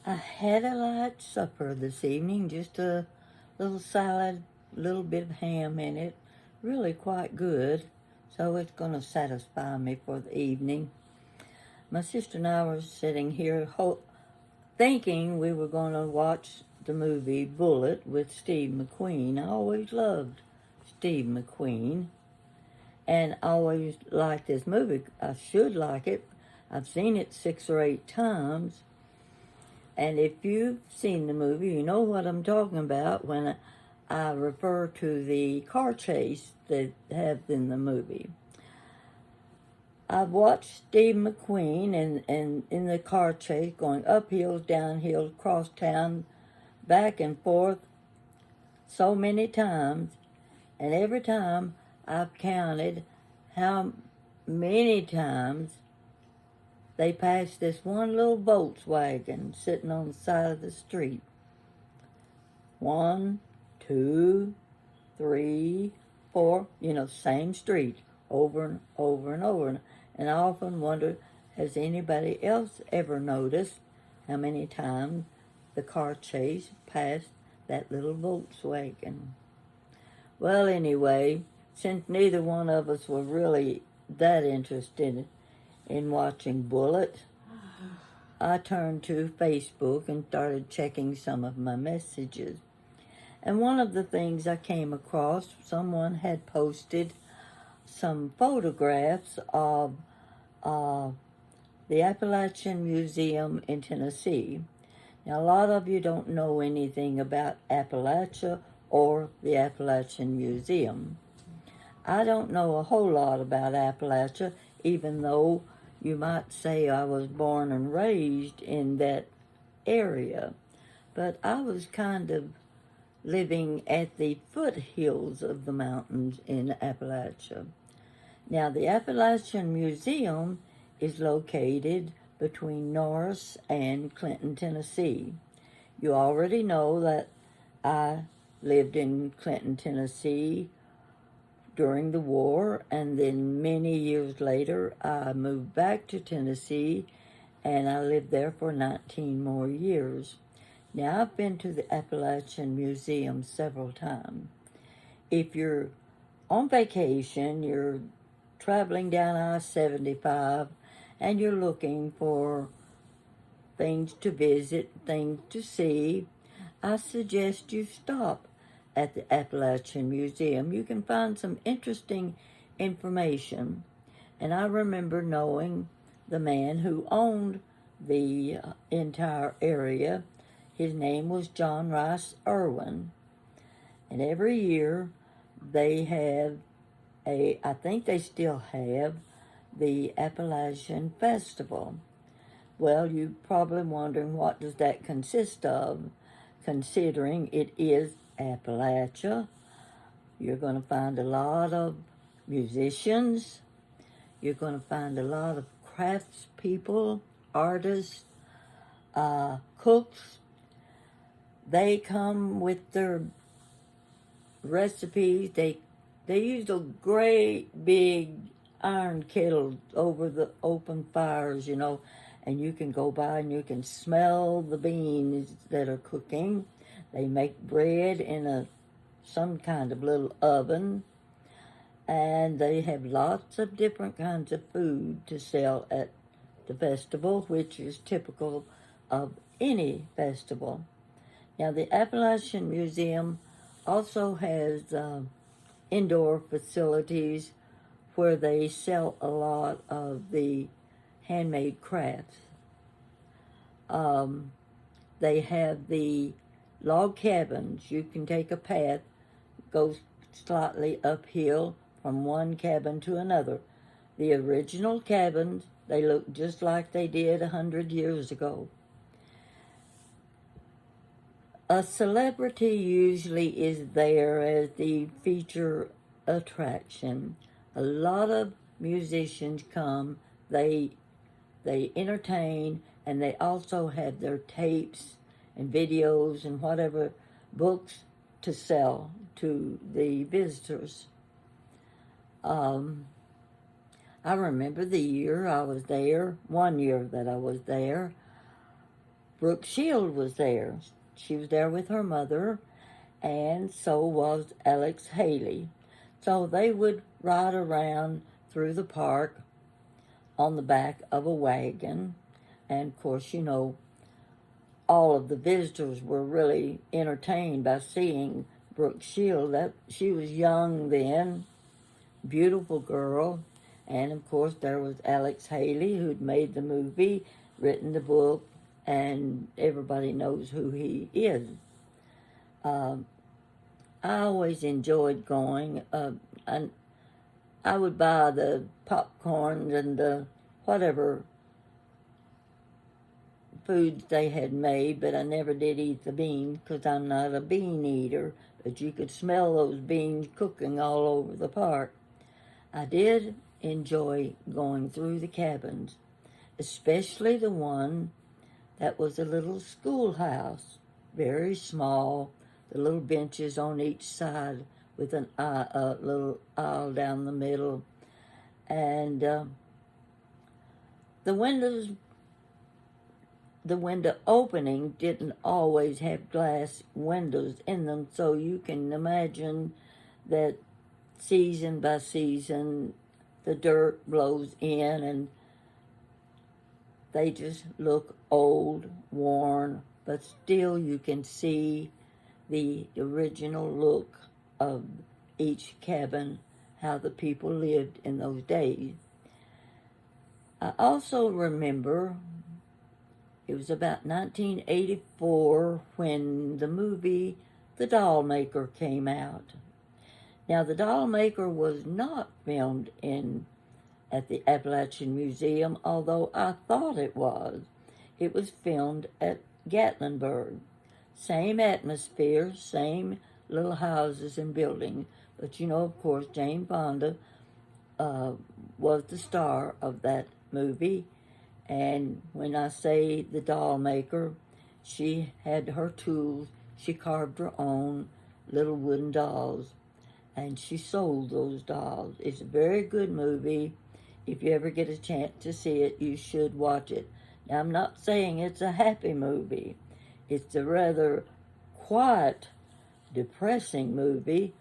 I had a light supper this evening, just a little salad, a little bit of ham in it, really quite good. So it's going to satisfy me for the evening. My sister and I were sitting here thinking we were going to watch the movie Bullet with Steve McQueen. I always loved Steve McQueen and I always liked this movie. I should like it. I've seen it 6 or 8 times. And if you've seen the movie, you know what I'm talking about when I refer to the car chase they have in the movie. I've watched Steve McQueen and in the car chase going up hills, down hills, across town, back and forth so many times. And every time I've counted how many times they passed this one little Volkswagen sitting on the side of the street. 1, 2, 3, 4, same street over and over and over. And I often wonder, has anybody else ever noticed how many times the car chase passed that little Volkswagen? Well, anyway, since neither one of us were really that interested in watching Bullet, I turned to Facebook and started checking some of my messages. And one of the things I came across, someone had posted some photographs of the Appalachian Museum in Tennessee. Now, a lot of you don't know anything about Appalachia or the Appalachian Museum. I don't know a whole lot about Appalachia, even though you might say I was born and raised in that area. But I was kind of living at the foothills of the mountains in Appalachia. Now, the Appalachian Museum is located between Norris and Clinton, Tennessee. You already know that I lived in Clinton, Tennessee during the war, and then many years later I moved back to Tennessee and I lived there for 19 more years. Now, I've been to the Appalachian Museum several times. If you're on vacation, you're traveling down I-75, and you're looking for things to visit, things to see, I suggest you stop at the Appalachian Museum. You can find some interesting information. And I remember knowing the man who owned the entire area. His name was John Rice Irwin. And every year they have I think they still have, the Appalachian Festival. Well, you're probably wondering, what does that consist of? Considering it is Appalachia, you're going to find a lot of musicians. You're going to find a lot of craftspeople, artists, cooks. They come with their recipes. They use a great big iron kettle over the open fires, and you can go by and you can smell the beans that are cooking. They make bread in some kind of little oven, and they have lots of different kinds of food to sell at the festival, which is typical of any festival. Now, the Appalachian Museum also has indoor facilities where they sell a lot of the handmade crafts. They have the log cabins. You can take a path, go slightly uphill from one cabin to another. The original cabins, they look just like they did 100 years ago. A celebrity usually is there as the feature attraction. A lot of musicians come, they entertain, and they also have their tapes and videos and whatever books to sell to the visitors. I remember the year I was there, one year that I was there, Brooke Shield was there. She was there with her mother, and so was Alex Haley. So they would ride around through the park on the back of a wagon. And of course, all of the visitors were really entertained by seeing Brooke Shield. That she was young then, beautiful girl. And of course, there was Alex Haley, who'd made the movie, written the book, and everybody knows who he is. I always enjoyed going. And I would buy the popcorn and the whatever foods they had made, but I never did eat the beans because I'm not a bean eater. But you could smell those beans cooking all over the park. I did enjoy going through the cabins, especially the one that was a little schoolhouse, very small, the little benches on each side with a little aisle down the middle. And the window opening didn't always have glass windows in them, so you can imagine that season by season the dirt blows in and they just look old, worn, but still you can see the original look of each cabin, how the people lived in those days. I also remember it was about 1984 when the movie The Doll Maker came out. Now, The Doll Maker was not filmed at the Appalachian Museum, although I thought it was. It was filmed at Gatlinburg. Same atmosphere, same little houses and buildings. But of course, Jane Fonda was the star of that movie. And when I say the doll maker, she had her tools. She carved her own little wooden dolls, and she sold those dolls. It's a very good movie. If you ever get a chance to see it, you should watch it. Now, I'm not saying it's a happy movie. It's a rather quiet, depressing movie,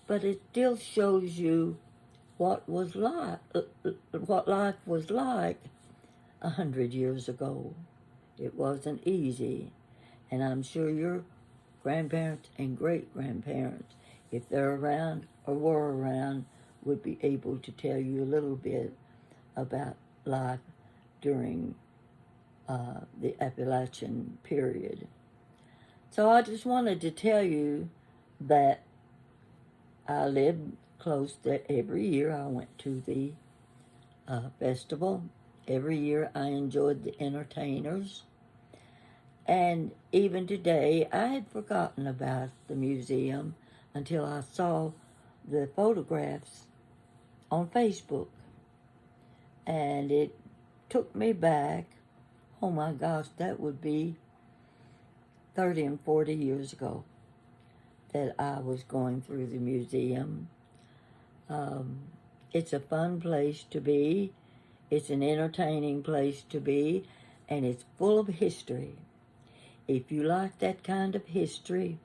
but it still shows you what life was like 100 years ago. It wasn't easy, and I'm sure your grandparents and great-grandparents, if they're around or were around, would be able to tell you a little bit about life during the Appalachian period. So I just wanted to tell you that I lived close to every year. I went to the festival. Every year I enjoyed the entertainers. And even today, I had forgotten about the museum until I saw the photographs on Facebook. And it took me back, oh my gosh, that would be 30 and 40 years ago that I was going through the museum. It's a fun place to be. It's an entertaining place to be, and it's full of history. If you like that kind of history,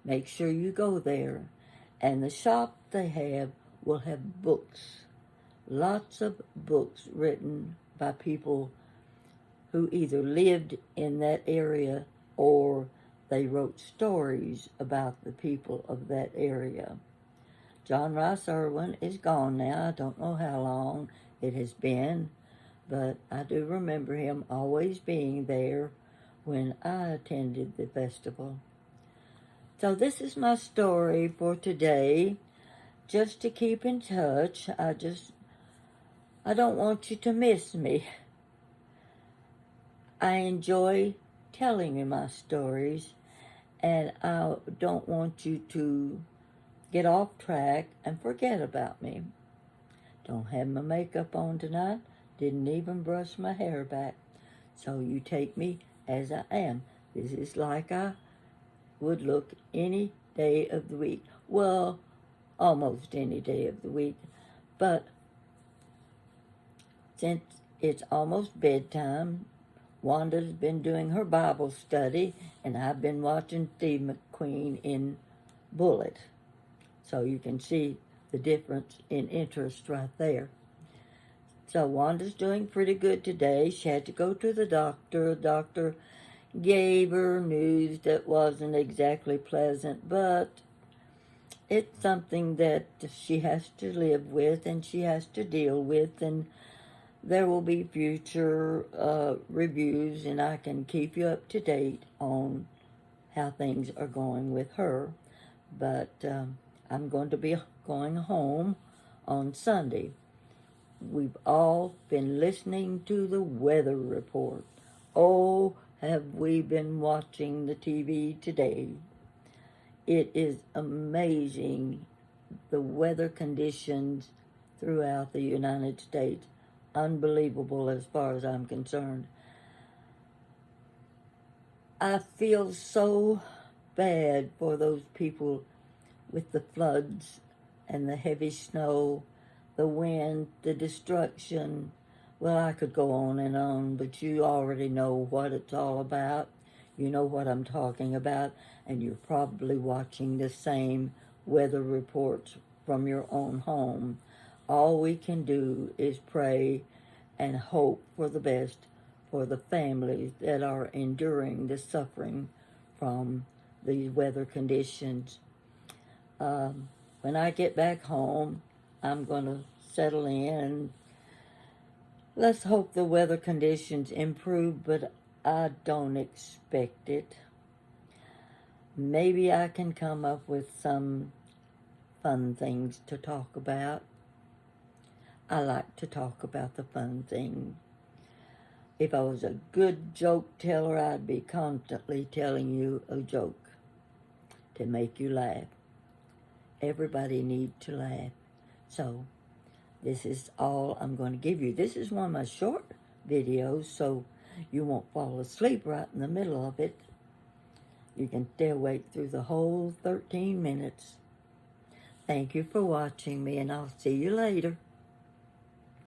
make sure you go there. And the shop they have will have books, lots of books written by people who either lived in that area or they wrote stories about the people of that area. John Rice Irwin is gone now. I don't know how long it has been, but I do remember him always being there when I attended the festival. So this is my story for today. Just to keep in touch, I don't want you to miss me. I enjoy telling you my stories, and I don't want you to get off track and forget about me. Don't have my makeup on tonight. Didn't even brush my hair back. So you take me as I am. This is like I would look any day of the week. Well, almost any day of the week. But since it's almost bedtime, Wanda's been doing her Bible study, and I've been watching Steve McQueen in Bullet. So you can see the difference in interest right there. So Wanda's doing pretty good today. She had to go to the doctor. The doctor gave her news that wasn't exactly pleasant, but it's something that she has to live with and she has to deal with, and there will be future reviews, and I can keep you up to date on how things are going with her. But I'm going to be going home on Sunday. We've all been listening to the weather report. Oh, have we been watching the TV today? It is amazing, the weather conditions throughout the United States. Unbelievable as far as I'm concerned. I feel so bad for those people with the floods and the heavy snow, the wind, the destruction. Well, I could go on, but you already know what it's all about. You know what I'm talking about, and you're probably watching the same weather reports from your own home. All we can do is pray and hope for the best for the families that are enduring the suffering from these weather conditions. When I get back home, I'm going to settle in. Let's hope the weather conditions improve, but I don't expect it. Maybe I can come up with some fun things to talk about. I like to talk about the fun things. If I was a good joke teller, I'd be constantly telling you a joke to make you laugh. Everybody needs to laugh. So this is all I'm going to give you. This is one of my short videos, so you won't fall asleep right in the middle of it. You can stay awake through the whole 13 minutes. Thank you for watching me, and I'll see you later.